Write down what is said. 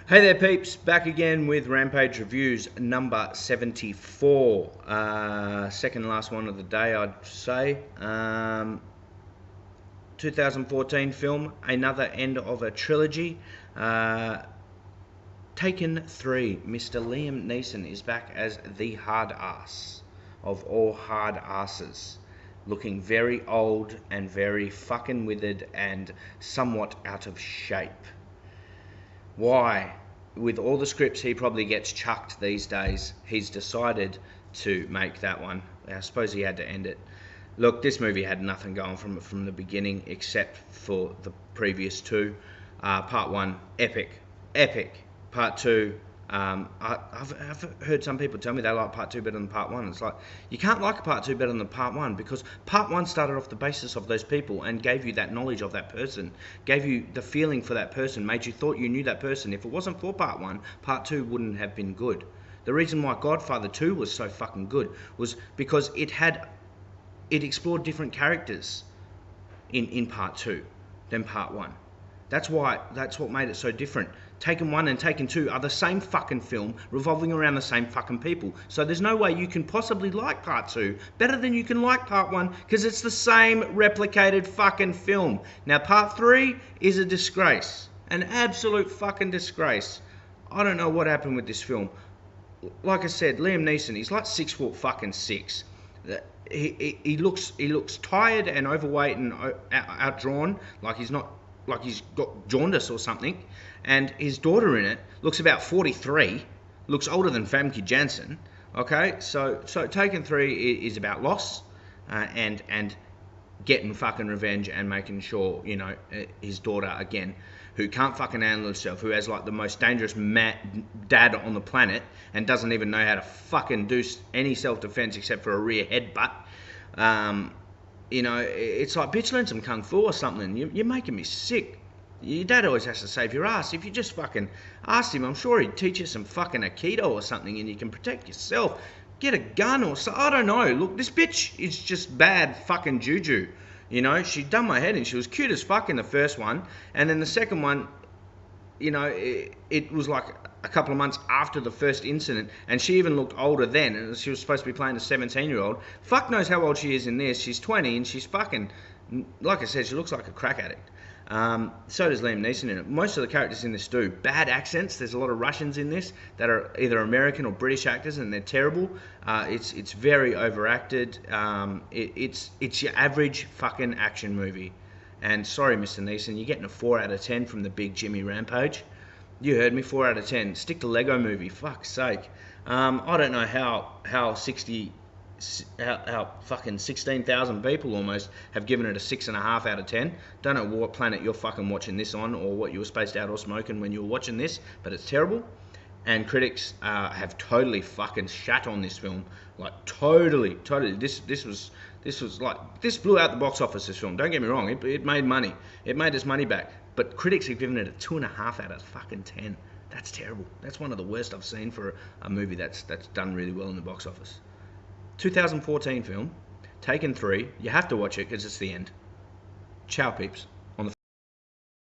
Hey there peeps, back again with Rampage Reviews number 74. Second last one of the day, I'd say. 2014 film, another end of a trilogy. Taken 3, Mr. Liam Neeson is back as the hard ass of all hard asses. Looking very old and very fucking withered and somewhat out of shape. Why? With all the scripts he probably gets chucked these days, he's decided to make that one. I suppose he had to end it. Look, this movie had nothing going from it from the beginning except for the previous two. Part 1, epic. Part 2, I've heard some people tell me they like Part 2 better than Part 1. It's like, you can't like Part 2 better than Part 1 because Part 1 started off the basis of those people and gave you that knowledge of that person, gave you the feeling for that person, made you thought you knew that person. If it wasn't for Part 1, Part 2 wouldn't have been good. The reason why Godfather 2 was so fucking good was because it explored different characters in Part 2 than Part 1. That's what made it so different. Taken 1 and Taken 2 are the same fucking film revolving around the same fucking people. So there's no way you can possibly like Part 2 better than you can like Part 1 because it's the same replicated fucking film. Now Part 3 is a disgrace. An absolute fucking disgrace. I don't know what happened with this film. Like I said, Liam Neeson, he's like 6'6". He looks tired and overweight and outdrawn, like he's got jaundice or something. And his daughter in it looks about 43, looks older than Famke Janssen. Okay, so Taken 3 is about loss and getting fucking revenge and making sure, you know, his daughter again, who can't fucking handle herself, who has like the most dangerous dad on the planet and doesn't even know how to fucking do any self-defense except for a rear headbutt. You know, it's like, bitch, learn some kung fu or something. You're making me sick. Your dad always has to save your ass. If you just fucking asked him, I'm sure he'd teach you some fucking Aikido or something and you can protect yourself. Get a gun or something. I don't know. Look, this bitch is just bad fucking juju. You know, she done my head in. She was cute as fuck in the first one. And then the second one, you know, it was like a couple of months after the first incident, and she even looked older then, and she was supposed to be playing a 17-year-old. Fuck knows how old she is in this. She's 20, and she's fucking, like I said, she looks like a crack addict. So does Liam Neeson in it. Most of the characters in this do. Bad accents. There's a lot of Russians in this that are either American or British actors, and they're terrible. It's very overacted. It's your average fucking action movie. And sorry, Mr. Neeson, you're getting a 4 out of 10 from the big Jimmy Rampage. You heard me, 4 out of 10. Stick to Lego Movie, fuck's sake. I don't know how fucking 16,000 people almost have given it a 6.5 out of 10. Don't know what planet you're fucking watching this on or what you were spaced out or smoking when you were watching this, but it's terrible. And critics have totally fucking shat on this film, like totally. This was like, this blew out the box office, this film. Don't get me wrong, it made money. It made its money back. But critics have given it a 2.5 out of fucking 10. That's terrible. That's one of the worst I've seen for a movie that's done really well in the box office. 2014 film, Taken 3. You have to watch it because it's the end. Ciao, peeps.